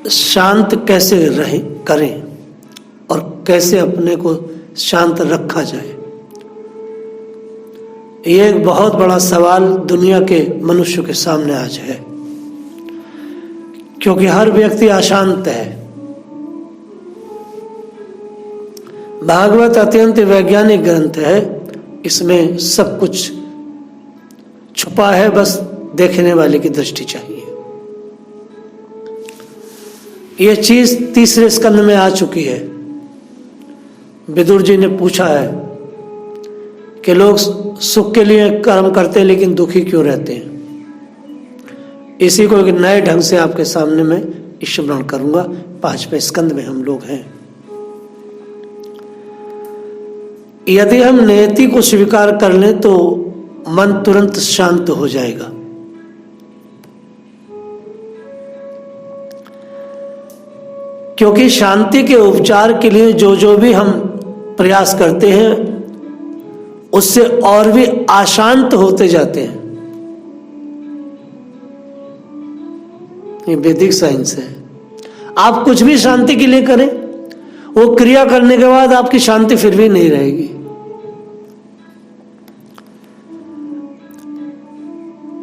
शांत कैसे रहे करें और कैसे अपने को शांत रखा जाए, ये एक बहुत बड़ा सवाल दुनिया के मनुष्य के सामने आज है, क्योंकि हर व्यक्ति अशांत है। भागवत अत्यंत वैज्ञानिक ग्रंथ है, इसमें सब कुछ छुपा है, बस देखने वाले की दृष्टि चाहिए। यह चीज तीसरे स्कंद में आ चुकी है। विदुर जी ने पूछा है कि लोग सुख के लिए कर्म करते हैं लेकिन दुखी क्यों रहते हैं। इसी को एक नए ढंग से आपके सामने मैं स्मरण करूंगा। 5वें स्कंद में हम लोग हैं। यदि हम नियति को स्वीकार कर लें तो मन तुरंत शांत हो जाएगा। क्योंकि शांति के उपचार के लिए जो भी हम प्रयास करते हैं उससे और भी अशांत होते जाते हैं। ये वैदिक साइंस है। आप कुछ भी शांति के लिए करें, वो क्रिया करने के बाद आपकी शांति फिर भी नहीं रहेगी।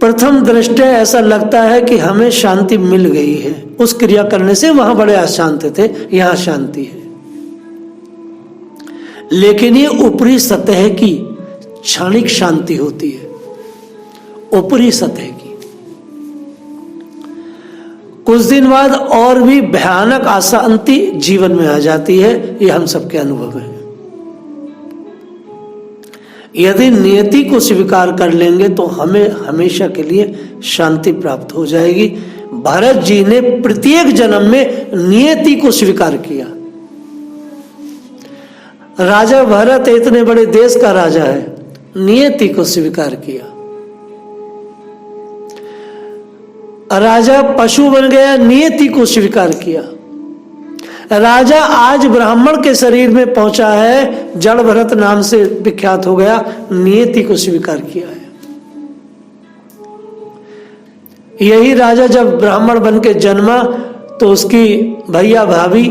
प्रथम दृष्टया ऐसा लगता है कि हमें शांति मिल गई है, उस क्रिया करने से वहां बड़े अशांत थे, यहां शांति है। लेकिन ये ऊपरी सतह की क्षणिक शांति होती है, ऊपरी सतह की। कुछ दिन बाद और भी भयानक अशांति जीवन में आ जाती है, ये हम सबके अनुभव है। यदि नियति को स्वीकार कर लेंगे तो हमें हमेशा के लिए शांति प्राप्त हो जाएगी। भरत जी ने प्रत्येक जन्म में नियति को स्वीकार किया। राजा भरत इतने बड़े देश का राजा है, नियति को स्वीकार किया। राजा पशु बन गया, नियति को स्वीकार किया। राजा आज ब्राह्मण के शरीर में पहुंचा है, जड़ भरत नाम से विख्यात हो गया, नियति को स्वीकार किया है। यही राजा जब ब्राह्मण बन के जन्मा तो उसकी भैया भाभी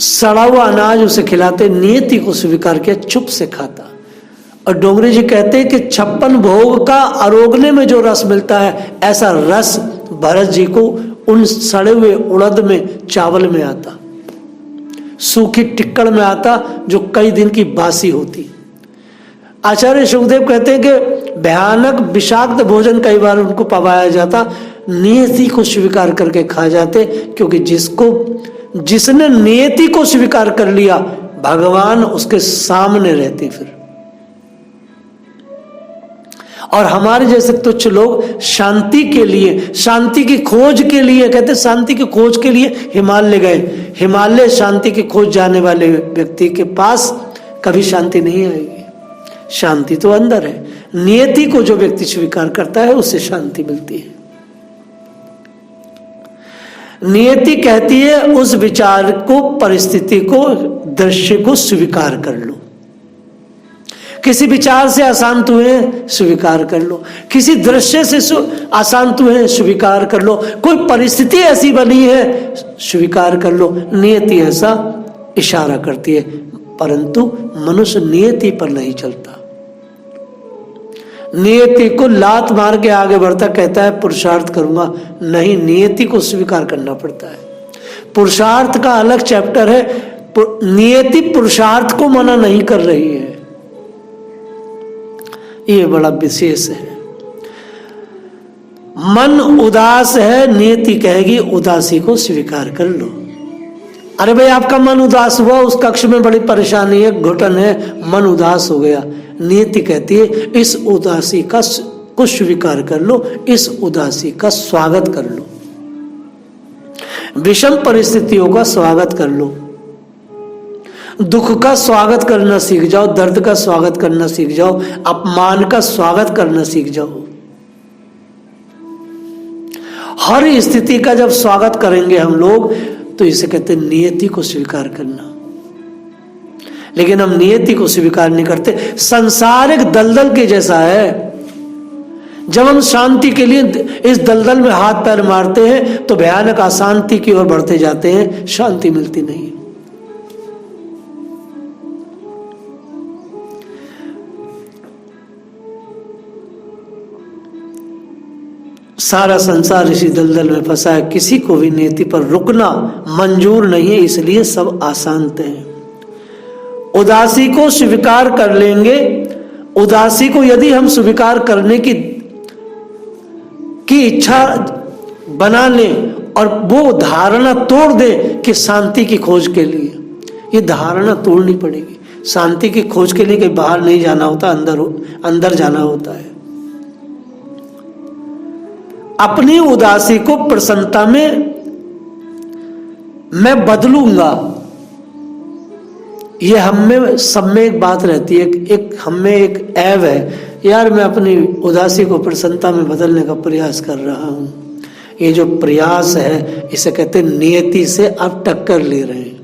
सड़ा हुआ अनाज उसे खिलाते, नियति को स्वीकार किया, चुप से खाता। और डोंगरी जी कहते हैं कि 56 भोग का आरोगने में जो रस मिलता है, ऐसा रस भरत जी को उन सड़े हुए उड़द में, चावल में आता, सूखी टिक्कड़ में आता, जो कई दिन की बासी होती। आचार्य सुखदेव कहते हैं कि भयानक विषाक्त भोजन कई बार उनको पवाया जाता, नियति को स्वीकार करके खा जाते। क्योंकि जिसने नियति को स्वीकार कर लिया, भगवान उसके सामने रहते फिर। और हमारे जैसे तुच्छ लोग शांति के लिए, शांति की खोज के लिए, कहते शांति की खोज के लिए हिमालय गए। हिमालय शांति की खोज जाने वाले व्यक्ति के पास कभी शांति नहीं आएगी। शांति तो अंदर है। नियति को जो व्यक्ति स्वीकार करता है उससे शांति मिलती है। नियति कहती है उस विचार को, परिस्थिति को, दृश्य को स्वीकार कर लो। किसी विचार से अशांत हुए, स्वीकार कर लो। किसी दृश्य से अशांत हुए, स्वीकार कर लो। कोई परिस्थिति ऐसी बनी है, स्वीकार कर लो। नियति ऐसा इशारा करती है, परंतु मनुष्य नियति पर नहीं चलता। नियति को लात मार के आगे बढ़ता, कहता है पुरुषार्थ करूंगा। नहीं, नियति को स्वीकार करना पड़ता है। पुरुषार्थ का अलग चैप्टर है। नियति पुरुषार्थ को मना नहीं कर रही है, ये बड़ा विशेष है। मन उदास है, नियति कहेगी उदासी को स्वीकार कर लो। अरे भाई, आपका मन उदास हुआ, उस कक्ष में बड़ी परेशानी है, घुटन है, मन उदास हो गया। नियति कहती है इस उदासी का को स्वीकार कर लो, इस उदासी का स्वागत कर लो। विषम परिस्थितियों का स्वागत कर लो। दुख का स्वागत करना सीख जाओ, दर्द का स्वागत करना सीख जाओ, अपमान का स्वागत करना सीख जाओ। हर स्थिति का जब स्वागत करेंगे हम लोग, तो इसे कहते हैं नियति को स्वीकार करना। लेकिन हम नियति को स्वीकार नहीं करते। संसार एक दलदल के जैसा है, जब हम शांति के लिए इस दलदल में हाथ पैर मारते हैं तो भयानक अशांति की ओर बढ़ते जाते हैं, शांति मिलती नहीं। सारा संसार इसी दलदल में फंसा है, किसी को भी नियति पर रुकना मंजूर नहीं है, इसलिए सब अशांत हैं। उदासी को स्वीकार कर लेंगे, उदासी को यदि हम स्वीकार करने की इच्छा बना लें और वो धारणा तोड़ दें कि शांति की खोज के लिए, ये धारणा तोड़नी पड़ेगी। शांति की खोज के लिए कहीं बाहर नहीं जाना होता, अंदर जाना होता है। अपनी उदासी को प्रसन्नता में मैं बदलूंगा, ये हम में सब में एक बात रहती है, एक हम में एक ऐब है, यार मैं अपनी उदासी को प्रसन्नता में बदलने का प्रयास कर रहा हूं। ये जो प्रयास है इसे कहते हैं नियति से आप टक्कर ले रहे हैं,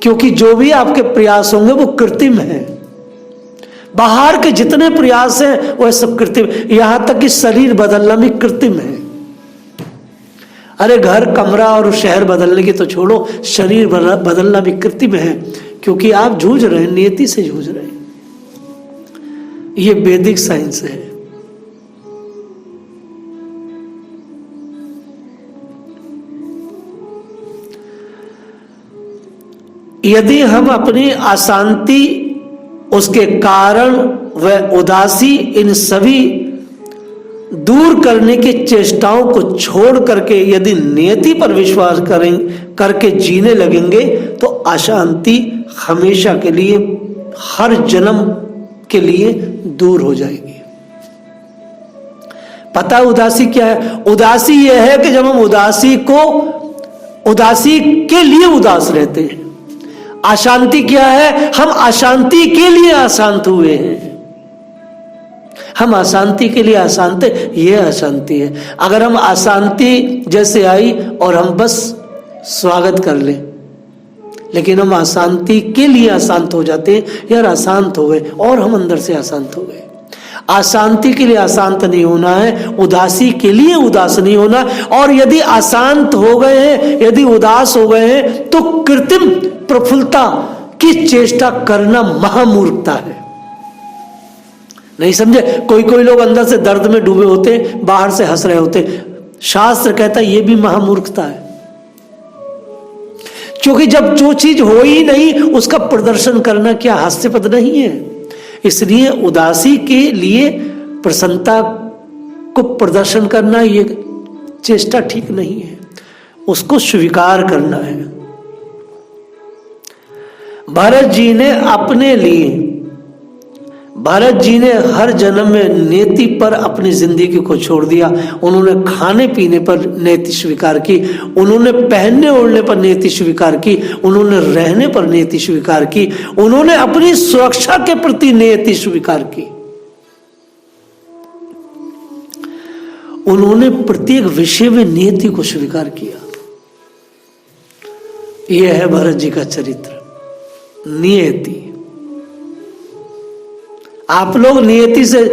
क्योंकि जो भी आपके प्रयास होंगे वो कृत्रिम है। बाहर के जितने प्रयास हैं वो सब कृत्रिम, यहां तक कि शरीर बदलना भी कृत्रिम है। अरे घर कमरा और शहर बदलने की तो छोड़ो, शरीर बदलना भी कृत्रिम है, क्योंकि आप जूझ रहे हैं, नियति से जूझ रहे हैं। ये वैदिक साइंस है। यदि हम अपनी अशांति, उसके कारण व उदासी, इन सभी दूर करने की चेष्टाओं को छोड़ करके यदि नियति पर विश्वास करके जीने लगेंगे तो अशांति हमेशा के लिए, हर जन्म के लिए दूर हो जाएगी। पता है उदासी क्या है? उदासी यह है कि जब हम उदासी के लिए उदास रहते हैं। अशांति क्या है? हम अशांति के लिए अशांत हुए हैं। हम अशांति के लिए अशांत है, यह अशांति है। अगर हम अशांति जैसे आई और हम बस स्वागत कर लें, लेकिन हम अशांति के लिए अशांत हो जाते हैं, यार अशांत हो गए और हम अंदर से अशांत हो गए। अशांति के लिए अशांत नहीं होना है, उदासी के लिए उदास नहीं होना। और यदि अशांत हो गए हैं, यदि उदास हो गए हैं, तो कृत्रिम प्रफुल्लता की चेष्टा करना महामूर्खता है। नहीं समझे? कोई कोई लोग अंदर से दर्द में डूबे होते, बाहर से हंस रहे होते। शास्त्र कहता है ये भी महामूर्खता है, क्योंकि जब जो चीज हो ही नहीं उसका प्रदर्शन करना क्या हास्यास्पद नहीं है? इसलिए उदासी के लिए प्रसन्नता को प्रदर्शन करना ये चेष्टा ठीक नहीं है, उसको स्वीकार करना है। भरत जी ने हर जन्म में नेति पर अपनी जिंदगी को छोड़ दिया। उन्होंने खाने पीने पर नेति स्वीकार की, उन्होंने पहनने ओढ़ने पर नेति स्वीकार की, उन्होंने रहने पर नेति स्वीकार की, उन्होंने अपनी सुरक्षा के प्रति नेति स्वीकार की। उन्होंने प्रत्येक विषय में नियति को स्वीकार किया। यह है भरत जी का चरित्र, नियति। आप लोग नियति से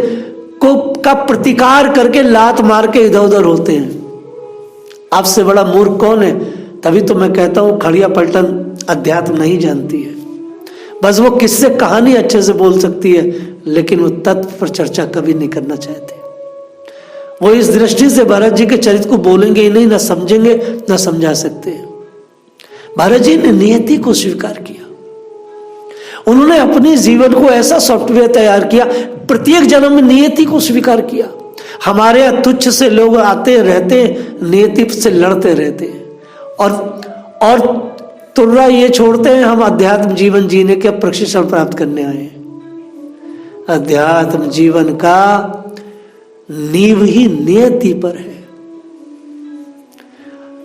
का प्रतिकार करके लात मार के इधर उधर होते हैं। आपसे बड़ा मूर्ख कौन है? तभी तो मैं कहता हूं खड़िया पलटन अध्यात्म नहीं जानती है। बस वो किससे कहानी अच्छे से बोल सकती है, लेकिन वो तत्व पर चर्चा कभी नहीं करना चाहते। वो इस दृष्टि से भरत जी के चरित्र को बोलेंगे ही नहीं, ना समझेंगे ना समझा सकते। भरत जी ने नियति को स्वीकार किया। उन्होंने अपने जीवन को ऐसा सॉफ्टवेयर तैयार किया, प्रत्येक जन्म में नियति को स्वीकार किया। हमारे यहाँ तुच्छ से लोग आते रहते, नियति से लड़ते रहते और तुर्रा ये छोड़ते हैं हम अध्यात्म जीवन जीने के प्रशिक्षण प्राप्त करने आए हैं। अध्यात्म जीवन का नींव ही नियति पर है।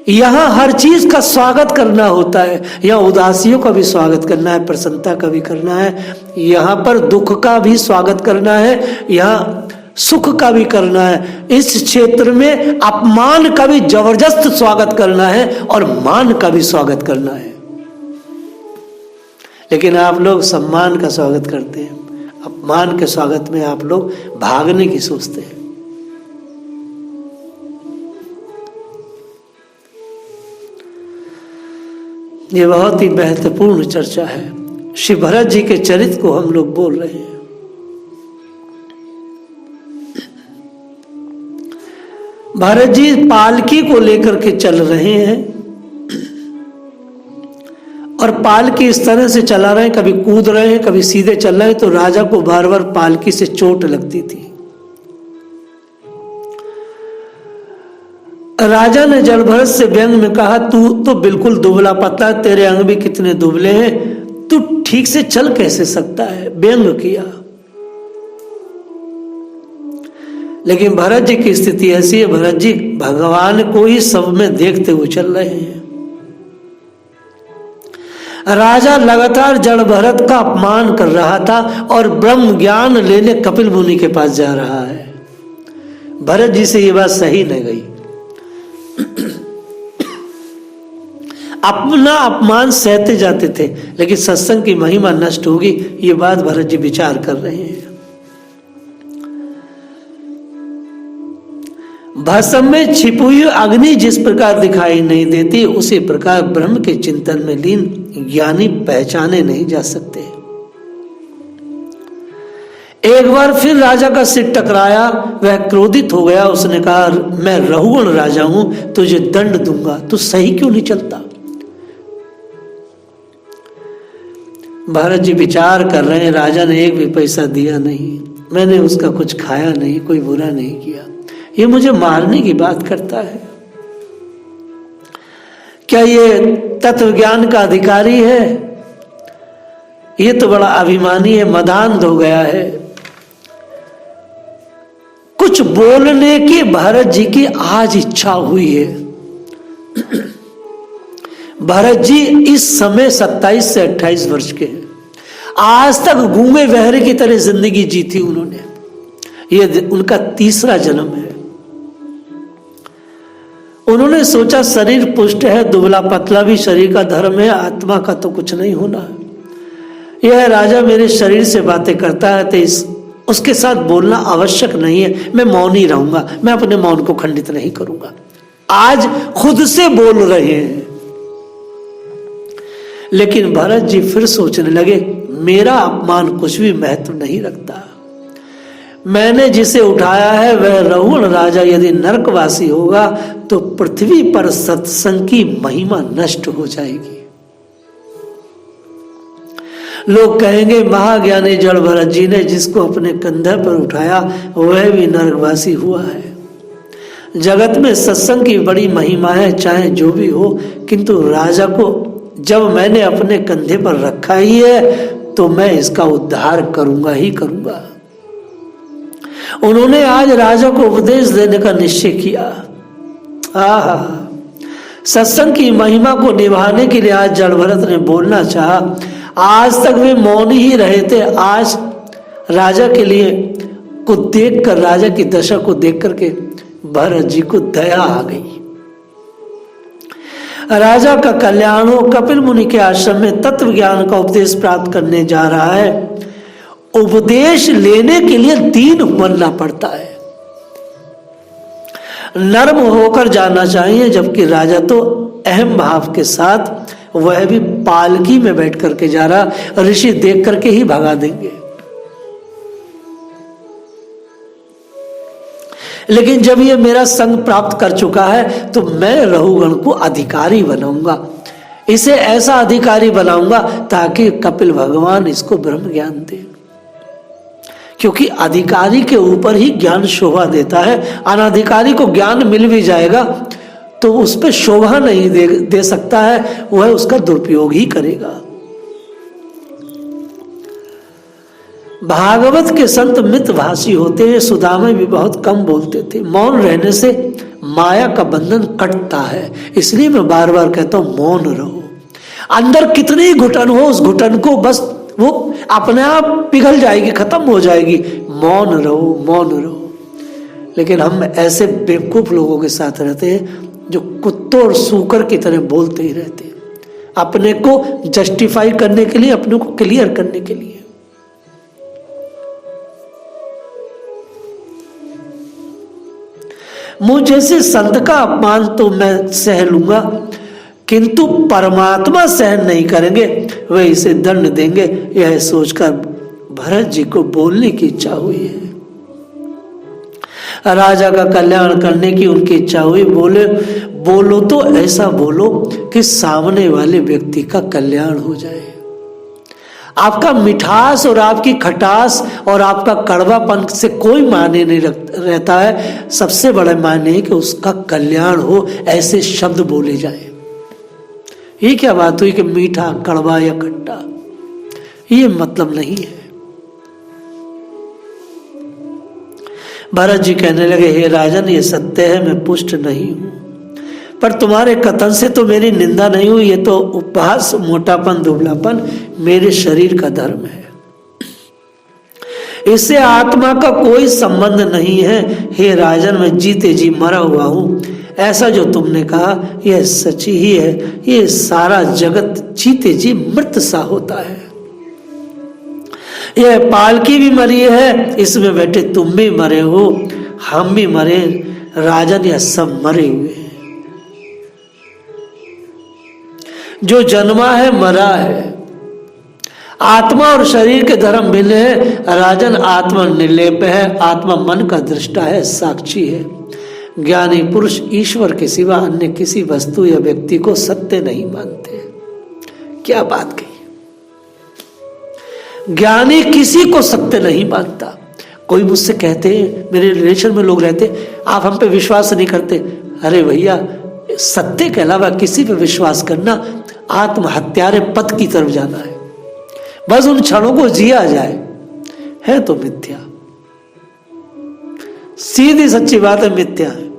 यहां हर चीज का स्वागत करना होता है। यहां उदासियों का भी स्वागत करना है, प्रसन्नता का भी करना है, यहां पर दुख का भी स्वागत करना है, यहां सुख का भी करना है। इस क्षेत्र में अपमान का भी जबरदस्त स्वागत करना है और मान का भी स्वागत करना है। लेकिन आप लोग सम्मान का स्वागत करते हैं, अपमान के स्वागत में आप लोग भागने की सोचते हैं। ये बहुत ही महत्वपूर्ण चर्चा है। श्री भरत जी के चरित्र को हम लोग बोल रहे हैं। भरत जी पालकी को लेकर के चल रहे हैं और पालकी इस तरह से चला रहे हैं, कभी कूद रहे हैं, कभी सीधे चल रहे हैं, तो राजा को बार बार पालकी से चोट लगती थी। राजा ने जड़भरत से व्यंग में कहा, तू तो बिल्कुल दुबला पतला, तेरे अंग भी कितने दुबले हैं, तू ठीक से चल कैसे सकता है, व्यंग किया। लेकिन भरत जी की स्थिति ऐसी है, भरत जी भगवान को ही सब में देखते हुए चल रहे हैं। राजा लगातार जड़ भरत का अपमान कर रहा था और ब्रह्म ज्ञान लेने कपिल मुनि के पास जा रहा है। भरत जी से ये बात सही नहीं गई। अपना अपमान सहते जाते थे, लेकिन सत्संग की महिमा नष्ट होगी, ये बात भरत जी विचार कर रहे हैं। भस्म में छिपी हुई अग्नि जिस प्रकार दिखाई नहीं देती, उसी प्रकार ब्रह्म के चिंतन में लीन ज्ञानी पहचाने नहीं जा सकते। एक बार फिर राजा का सिर टकराया, वह क्रोधित हो गया। उसने कहा, मैं रहुगण राजा हूं, तुझे दंड दूंगा, तू सही क्यों नहीं चलता। भरत जी विचार कर रहे हैं, राजा ने एक भी पैसा दिया नहीं, मैंने उसका कुछ खाया नहीं, कोई बुरा नहीं किया, ये मुझे मारने की बात करता है। क्या ये तत्व ज्ञान का अधिकारी है? ये तो बड़ा अभिमानी है, मदान्ध हो गया है। कुछ बोलने की भरत जी की आज इच्छा हुई है। भरत जी इस समय 27 से 28 वर्ष के हैं। आज तक गूंगे बहरे की तरह जिंदगी जी थी उन्होंने। ये उनका तीसरा जन्म है। उन्होंने सोचा शरीर पुष्ट है, दुबला पतला भी शरीर का धर्म है, आत्मा का तो कुछ नहीं होना। यह राजा मेरे शरीर से बातें करता है तो उसके साथ बोलना आवश्यक नहीं है, मैं मौन ही रहूंगा, मैं अपने मौन को खंडित नहीं करूंगा। आज खुद से बोल रहे हैं। लेकिन भरत जी फिर सोचने लगे, मेरा अपमान कुछ भी महत्व नहीं रखता। मैंने जिसे उठाया है वह रहुण राजा यदि नरकवासी होगा तो पृथ्वी पर सत्संग की महिमा नष्ट हो जाएगी। लोग कहेंगे, महाज्ञानी जड़ भरत जी ने जिसको अपने कंधे पर उठाया वह भी नरकवासी हुआ है। जगत में सत्संग की बड़ी महिमा है, चाहे जो भी हो, किंतु राजा को जब मैंने अपने कंधे पर रखा ही है तो मैं इसका उद्धार करूंगा ही करूंगा। उन्होंने आज राजा को उपदेश देने का निश्चय किया। सत्संग की महिमा को निभाने के लिए आज जड़ भरत ने बोलना चाहा। आज तक वे मौन ही रहे थे। आज राजा के लिए को देखकर, राजा की दशा को देख करके भरत जी को दया आ गई। राजा का कल्याण हो। कपिल मुनि के आश्रम में तत्व ज्ञान का उपदेश प्राप्त करने जा रहा है। उपदेश लेने के लिए दीन बनना पड़ता है, नर्म होकर जाना चाहिए। जबकि राजा तो अहम भाव के साथ, वह भी पालकी में बैठ करके जा रहा, ऋषि देख करके ही भगा देंगे। लेकिन जब ये मेरा संग प्राप्त कर चुका है तो मैं रहुगण को अधिकारी बनाऊंगा, इसे ऐसा अधिकारी बनाऊंगा ताकि कपिल भगवान इसको ब्रह्म ज्ञान दे। क्योंकि अधिकारी के ऊपर ही ज्ञान शोभा देता है। अनाधिकारी को ज्ञान मिल भी जाएगा तो उस पर शोभा नहीं दे सकता है, वह उसका दुरुपयोग ही करेगा। भागवत के संत मितभाषी होते हैं। सुदामा भी बहुत कम बोलते थे। मौन रहने से माया का बंधन कटता है, इसलिए मैं बार बार कहता हूं मौन रहो। अंदर कितनी घुटन हो, उस घुटन को बस वो अपने आप पिघल जाएगी, खत्म हो जाएगी। मौन रहो, मौन रहो। लेकिन हम ऐसे बेवकूफ लोगों के साथ रहते हैं जो कुत्तों और सूकर की तरह बोलते ही रहते हैं, अपने को जस्टिफाई करने के लिए, अपने को क्लियर करने के लिए। मुझ जैसे संत का अपमान तो मैं सह लूंगा, किंतु परमात्मा सहन नहीं करेंगे, वे इसे दंड देंगे। यह सोचकर भरत जी को बोलने की इच्छा हुई है। राजा का कल्याण करने की उनकी इच्छा हुई। बोलो तो ऐसा बोलो कि सामने वाले व्यक्ति का कल्याण हो जाए। आपका मिठास और आपकी खटास और आपका कड़वापन से कोई मायने नहीं रहता है। सबसे बड़ा मायने है कि उसका कल्याण हो, ऐसे शब्द बोले जाए। ये क्या बात हुई कि मीठा, कड़वा या खट्टा, ये मतलब नहीं है। भरत जी कहने लगे, हे राजन, ये सत्य है, मैं पुष्ट नहीं हूं, पर तुम्हारे कथन से तो मेरी निंदा नहीं हुई। ये तो उपहास, मोटापन, दुबलापन मेरे शरीर का धर्म है, इससे आत्मा का कोई संबंध नहीं है। हे राजन, मैं जीते जी मरा हुआ हूं। ऐसा जो तुमने कहा यह सच ही है। ये सारा जगत जीते जी मृत सा होता है। यह पालकी भी मरी है, इसमें बैठे तुम भी मरे हो, हम भी मरे। राजन, यह सब मरे हुए हैं। जो जन्मा है मरा है। आत्मा और शरीर के धर्म भिन्न है। राजन, आत्मा निर्लेप है, आत्मा मन का दृष्टा है, साक्षी है। ज्ञानी पुरुष ईश्वर के सिवा अन्य किसी वस्तु या व्यक्ति को सत्य नहीं मानते। क्या बात कही! ज्ञानी किसी को सत्य नहीं मानता। कोई मुझसे कहते हैं, मेरे रिलेशन में लोग रहते, आप हम पे विश्वास नहीं करते। अरे भैया, सत्य के अलावा किसी पे विश्वास करना आत्महत्यारे पथ की तरफ जाना है। बस उन क्षणों को जिया जाए, है तो मिथ्या। सीधी सच्ची बात है, मिथ्या है।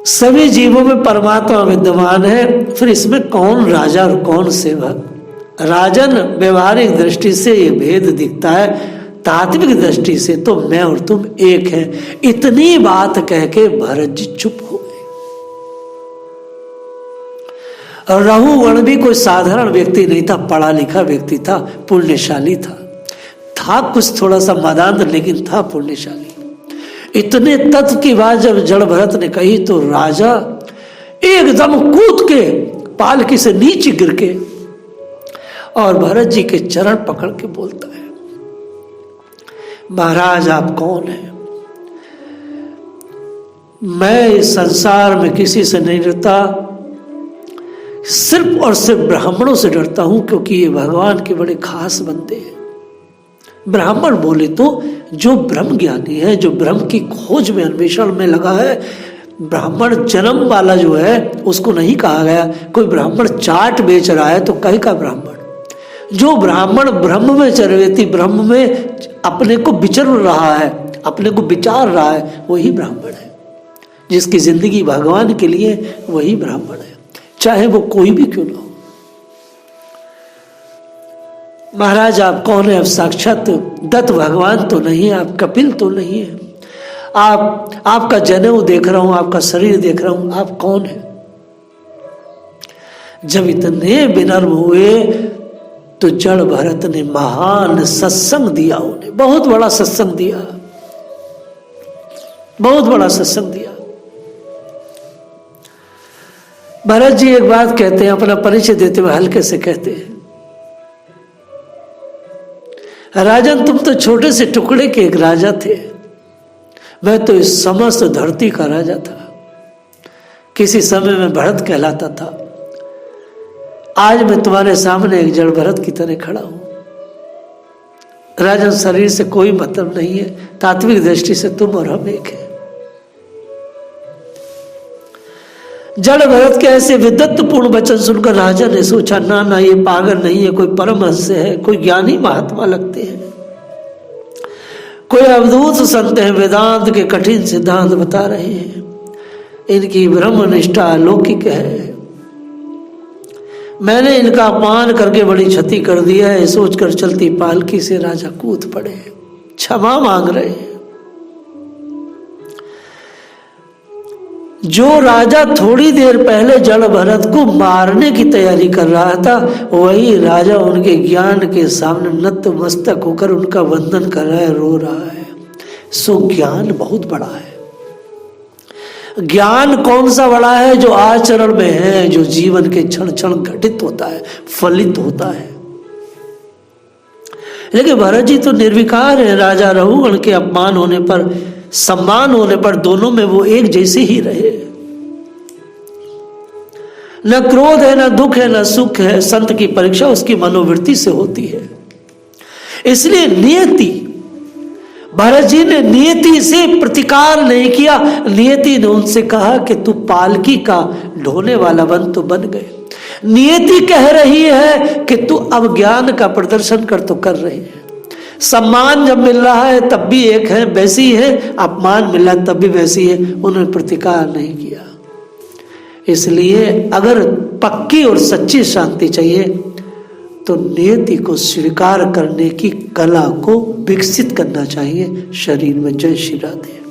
सभी जीवों में परमात्मा विद्यमान है, फिर इसमें कौन राजा और कौन सेवक? राजन, व्यवहारिक दृष्टि से यह भेद दिखता है, तात्विक दृष्टि से तो मैं और तुम एक हैं। इतनी बात कह के भरत जी चुप हो गए। रघुगण भी कोई साधारण व्यक्ति नहीं था, पढ़ा लिखा व्यक्ति था, पुण्यशाली था कुछ थोड़ा सा मदांध, लेकिन था पुण्यशाली। इतने तत्व की बात जब जड़ भरत ने कही तो राजा एकदम कूद के पालकी से नीचे गिर के और भरत जी के चरण पकड़ के बोलता है, महाराज आप कौन हैं? मैं इस संसार में किसी से नहीं डरता, सिर्फ और सिर्फ ब्राह्मणों से डरता हूं, क्योंकि ये भगवान के बड़े खास बंदे हैं। ब्राह्मण बोले तो जो ब्रह्म ज्ञानी है, जो ब्रह्म की खोज में, अन्वेषण में लगा है। ब्राह्मण जन्म वाला जो है उसको नहीं कहा गया। कोई ब्राह्मण चाट बेच रहा है तो कहेगा ब्राह्मण। जो ब्राह्मण ब्रह्म में चरवेती, ब्रह्म में अपने को विचर रहा है, अपने को विचार रहा है, वही ब्राह्मण है। जिसकी जिंदगी भगवान के लिए, वही ब्राह्मण है, चाहे वो कोई भी क्यों ना हो। महाराज आप कौन है? अब साक्षात दत्त भगवान तो नहीं है, आप कपिल तो नहीं है, आपका जनेऊ देख रहा हूं, आपका शरीर देख रहा हूं, आप कौन है? जब इतने विनम्र हुए तो जड़ भरत ने महान सत्संग दिया, उन्हें बहुत बड़ा सत्संग दिया, बहुत बड़ा सत्संग दिया। भरत जी एक बात कहते हैं, अपना परिचय देते हुए हल्के से कहते हैं, राजन तुम तो छोटे से टुकड़े के एक राजा थे, मैं तो इस समस्त धरती का राजा था। किसी समय में भरत कहलाता था, आज मैं तुम्हारे सामने एक जड़ भरत की तरह खड़ा हूं। राजन शरीर से कोई मतलब नहीं है, तात्विक दृष्टि से तुम और हम एक है। जड़ भरत के ऐसे विद्वत्पूर्ण वचन सुनकर राजा ने सोचा, ना ये पागल नहीं है, कोई परमहंस है, कोई ज्ञानी महात्मा लगते हैं, कोई अवधूत संत है, वेदांत के कठिन सिद्धांत बता रहे हैं, इनकी ब्रह्मनिष्ठा अलौकिक है। मैंने इनका अपमान करके बड़ी क्षति कर दिया है, सोचकर चलती पालकी से राजा कूद पड़े, क्षमा मांग रहे हैं। जो राजा थोड़ी देर पहले जड़ भरत को मारने की तैयारी कर रहा था, वही राजा उनके ज्ञान के सामने नतमस्तक होकर उनका वंदन कर रहा है, रो रहा है। सो ज्ञान बहुत बड़ा है। ज्ञान कौन सा बड़ा है? जो आचरण में है, जो जीवन के क्षण क्षण घटित होता है, फलित होता है। लेकिन भरत जी तो निर्विकार है। राजा रघुगण के अपमान होने पर, सम्मान होने पर दोनों में वो एक जैसे ही रहे। न क्रोध है, न दुख है, न सुख है। संत की परीक्षा उसकी मनोवृत्ति से होती है। इसलिए नियति, भरत जी ने नियति से प्रतिकार नहीं किया। नियति ने उनसे कहा कि तू पालकी का ढोने वाला बन, तो बन गए। नियति कह रही है कि तू अब ज्ञान का प्रदर्शन कर, तो कर रही है। सम्मान जब मिल रहा है तब भी एक है वैसी है, अपमान मिल रहा है तब भी वैसी है। उन्होंने प्रतिकार नहीं किया। इसलिए अगर पक्की और सच्ची शांति चाहिए तो नियति को स्वीकार करने की कला को विकसित करना चाहिए शरीर में। जय श्री राधे।